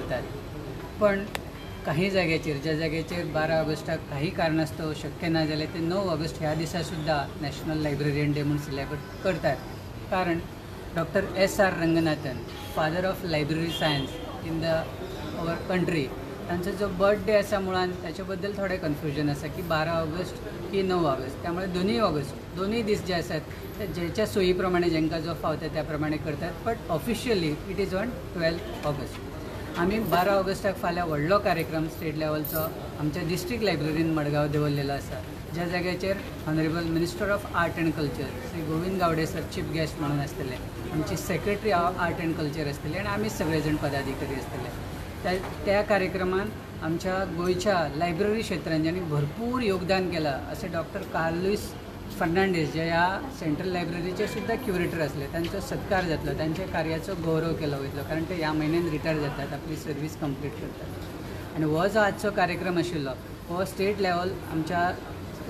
करतात. पण काही जाग्याचेर ज्या जाग्याचेर 12 ऑगस्टाक काही कारणास्तव शक्य ना जाल्यार ते 9 ऑगस्ट ह्या दिसा सुद्धा नॅशनल लायब्ररियन डे म्हणून सेलेब्रेट करतात. कारण doctor S.R. Ranganathan, father of library science in the our country, त्यांचा जो बर्थडे असा मुळान त्याच्या बद्दल थोडे कन्फ्युजन असा की 12 ऑगस्ट की 9 ऑगस्ट. त्यामुळे दोन्ही दीस जे असतात ते ज्याच्या सोयीप्रमाणे ज्यांका जो फावता त्याप्रमाणे करतात. But officially it is on 12 August. आम्ही 12 ऑगस्टाक फाल्यां व्हडलो कार्यक्रम स्टेट लेवलचो आमच्या डिस्ट्रिक्ट लायब्ररीन मडगांव दवरलेलो आसा, ज्या जाग्याचेर honourable minister of art and culture Shri Govind Gawade sir chief guest म्हणून आसतले, आमची secretary of art and culture आसतले आणि आमी सगळे जण पदाधिकारी आसतले. त्या कार्यक्रमान आमच्या गोयच्या लायब्ररी क्षेत्रांत ज्यांनी भरपूर योगदान केलां असे डॉक्टर कार्लोस फर्नांडीस जे ह्या सेंट्रल लायब्ररीचे सुद्धा क्युरेटर असले, त्यांचा सत्कार जातलो, त्यांच्या कार्याचो गौरव केलो वयतलो. कारण ते ह्या म्हयन्यान रिटायर जातात, आपली सर्वीस कंप्लीट करतात. आणि हो जो आजचो कार्यक्रम आशिल्लो हो स्टेट लेवल आमच्या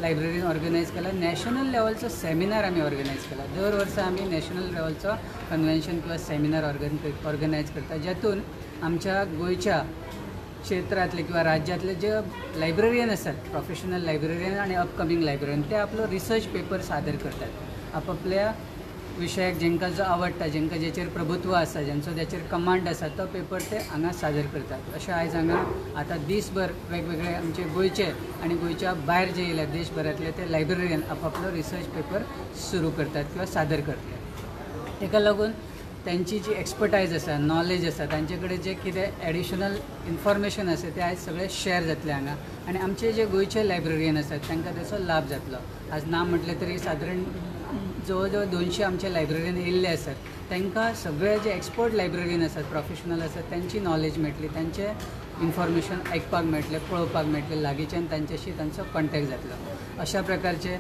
लायब्ररीन ऑर्गनायज केला. नॅशनल लेवलचो सेमिनार आमी ऑर्गनायज केला. दर वर्सा आमी नॅशनल लेवलचो कन्वेन्शन किंवा सेमिनार ऑर्गनायज करता, ज्यातून आमच्या गोयच्या क्षेत्रातले किंवा राज्यातले जे लायब्ररियन असतात, प्रोफेशनल लायब्ररियन आणि अपकमिंग लायब्ररियन, ते आपलो रिसर्च पेपर सादर करतात. आपापल्या विशयाक जेंका जो आवडटा, जेंका जेचेर प्रभुत्व आसा, ज्यांचो त्याचेर कमांड आसा, तो पेपर ते हांगा सादर करतात. अशें आयज हांगा आतां दिसभर वेगवेगळे आमचे गोयचे आणि गोयच्या भायर जे येयल्यात देशभरातले ते लायब्ररियन आपापलो रिसर्च पेपर सुरू करतात किंवा सादर करतात. ताका लागून त्यांची जी एक्सपर्टायज आसा, नॉलेज आसा, तांचे कडेन जे कितें एडिशनल इन्फॉर्मेशन आसा ते आयज सगळे शेअर जातले हांगा. आणि आमचे जे गोयचे लायब्ररियन आसात तांकां ताचो लाभ जातलो. आज ना म्हटलें तरी सादारण जवळ जवळ 200 आमचे लायब्ररियन येयल्ले आसात. तांकां सगळे जे एक्सपर्ट लायब्ररियन आसात, प्रोफेशनल आसात, त्यांची नॉलेज मेळटली, त्यांचे इन्फॉर्मेशन आयकपाक मेळटलें, पळोवपाक मेळटलें, लागींच्यान तांच्याशी तांचो कॉन्टॅक्ट जातलो. अशा प्रकारचे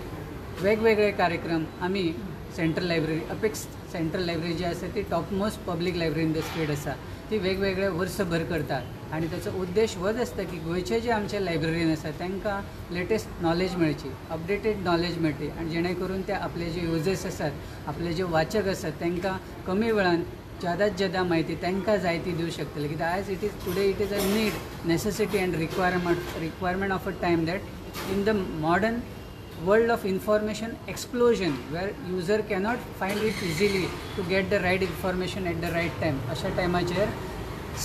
वेगवेगळे कार्यक्रम आमी central library, apex central library जी आसा ती top most public library in the state आसा, ती वेगवेगळे वर्सभर करतात. आणि त्याचो उद्देश होच आसता की गोयचे जे आमचे लायब्ररीयन आसात तांकां लेटेस्ट नॉलेज मेळची, अपडेटेड नॉलेज मेळटी, आणि जेणे करून ते आपले जे युजर्स आसात, आपले जे वाचक आसात तांकां कमी वेळान ज्यादा माहिती तांकां जाय ती दिवंक शकतले. कित्याक आयज it is a need, necessity and requirement of a time that in the modern world of information explosion where user cannot find it easily to get the right information at the right time. अशा टायमाचेर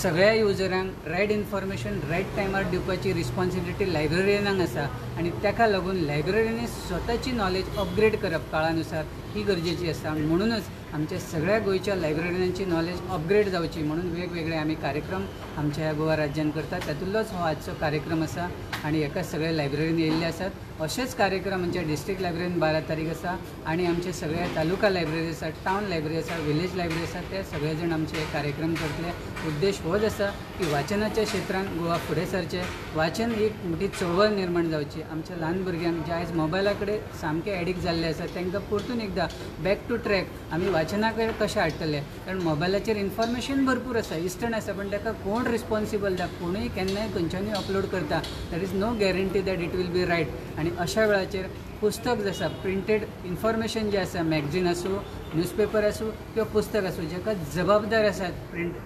सगळ्या युजरांक right information right टायमार दिवपाची responsibility लायब्ररियनांक आसा. आणि ताका लागून लायब्ररियनी स्वताची knowledge upgrade करप काळानुसार ही गरजेची आसा. म्हणूनच आमच्या सगळ्या गोयच्या लायब्ररियनांची नॉलेज अपग्रेड जावची म्हणून वेगवेगळे आमी कार्यक्रम आमच्या ह्या गोवा राज्यान करतात. तातूंतलोच हो आजचो कार्यक्रम आसा. आणि एका सगळे लायब्ररीन येयल्ले आसात. अशेच कार्यक्रम आमच्या डिस्ट्रिक्ट लायब्ररीन 12 तारीख आसा. आणि आमचे सगळे तालुका लायब्ररी आसा, टावन लायब्ररी आसा, विलेज लायब्ररी आसा, ते सगळे जण आमचे कार्यक्रम करतले. उद्देश होच आसा की वाचनाच्या क्षेत्रांत गोवा फुडें सरचें, वाचन एक मोठी चळवळ निर्माण जावची. आमच्या ल्हान भुरग्यांक जे आयज मोबायला कडेन सामके एडिक्ट जाल्ले आसात तांकां परतून एकदां बॅक टू ट्रॅक आमी वाचना कडेन कशें हाडटले. कारण मोबायलाचेर इन्फॉर्मेशन भरपूर आसा, इस्टण आसा, पण ताका कोण रिस्पॉन्सिबल दा, कोणूय केन्नाय खंयच्यानूय अपलोड करता. That is no guarantee that it will be right. आणि अशा वेळाचेर पुस्तक जे आसा, प्रिंटेड इन्फॉर्मेशन जे आसा, मॅगझीन आसूं, न्यूजपेपर आसूं किंवा पुस्तक आसूं, जाका जबाबदार आसात,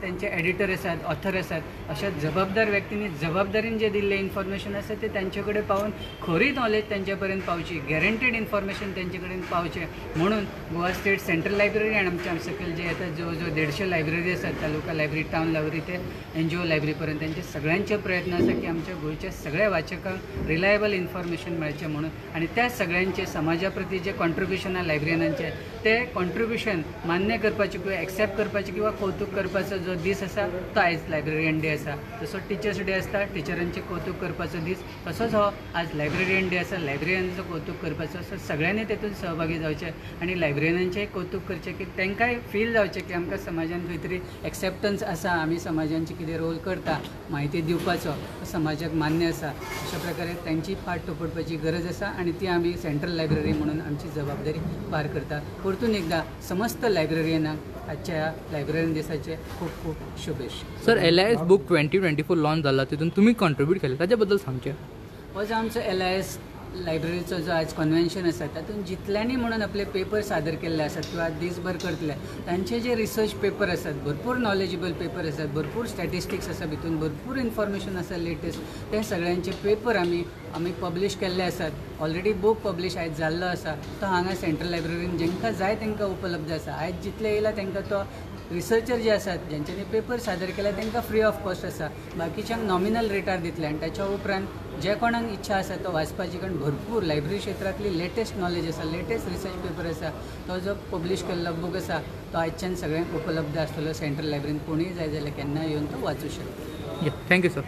त्यांचे एडिटर आसात, ऑथर आसात, अशा जबाबदार व्यक्तींनी जबाबदारीन जे दिल्ले इन्फॉर्मेशन आसा ते तांचे कडेन पावून खरी नॉलेज तांचे पर्यंत पावची, गॅरंटीड इन्फॉर्मेशन तांचे कडेन पावचें. म्हणून गोवा स्टेट सेंट्रल लायब्ररी आणि आमच्या सकयल जे येतात जवळ जवळ 150 लायब्ररी आसात, तालुका लायब्ररी, टावन लायब्ररी ते NGO लायब्ररी पर्यंत, त्यांचे सगळ्यांचे प्रयत्न आसा की आमच्या गोयच्या सगळ्या वाचकांक रिलायबल इन्फॉर्मेशन मेळचें म्हणून. आणि त्या सगळ्यांचे समाजा प्रती जे कॉन्ट्रिब्युशन आहे लायब्ररियनांचे, ते कॉन्ट्रिब्युशन मान्य करपाचे किंवा एक्सेप्ट करपाचे किंवा कौतुक करपाचो जो दीस आसा तो आयज लायब्ररियन डे आसा. जसो टिचर्स डे आसता, टिचरांचे कौतुक करपाचो दीस, तसोच हो आज लायब्ररियन डे आसा, लायब्ररियनांचो कौतुक करपाचो. सो सगळ्यांनी तेतून सहभागी जावचे आणि लायब्ररियनांचेय कौतुक करचें की तांकांय फील जावचें की आमकां समाजान खंय तरी एक्सेप्टन्स आसा, आमी समाजांची कितें रोल करता, म्हायती दिवपाचो समाजाक मान्य आसा. अशा प्रकारे तांची फाट टोपडपाची गरज आसा आणि ती आमी सेंट्रल लायब्ररी म्हणून आमची जबाबदारी पार करता. परतून एकदा समस्त लायब्ररियनांक आजच्या लायब्ररियन दिसाचे खूप खूप शुभेच्छा. सर, LIS बुक 2024 लॉन्च जाला, तितून तुम्ही कॉन्ट्रिब्यूट केले, ताच्या बद्दल सांगचे. हो जो आमचो LIS लायब्ररीचो जो आज कन्व्हेन्शन आसा तातूंत जितल्यांनी म्हणून आपले पेपर सादर केल्ले आसात किंवा दीसभर करतले तांचे जे रिसर्च पेपर आसात भरपूर नॉलेजेबल पेपर आसात भरपूर स्टॅटिस्टिक्स आसा भितून भरपूर इन्फॉर्मेशन आसा लेटेस्ट ते सगळ्यांचे पेपर आमी पब्लीश केल्ले आसात ऑलरेडी बूक पब्लीश आयज जाल्लो आसा तो हांगा सेंट्रल लायब्ररीन जेंकां जाय तांकां उपलब्ध आसा आयज जितले येयला तांकां तो रिसर्चर जे आसात ज्यांच्यानी पेपर सादर केला तांकां फ्री ऑफ कॉस्ट आसा बाकीच्यांक नॉमिनल रेटार दितले आनी ताच्या उपरांत जे कोणाक इच्छा आसा तो वाचपाची कारण भरपूर लायब्ररी क्षेत्रांतली लेटेस्ट नॉलेज आसा लेटेस्ट रिसर्च पेपर आसा तो जो पब्लीश केल्लो बूक आसा तो आयच्यान सगळ्यांक उपलब्ध आसतलो सेंट्रल लायब्ररीन कोणीय जाय जाल्यार केन्नाय येवन तो वाचूं शकता. Thank you sir.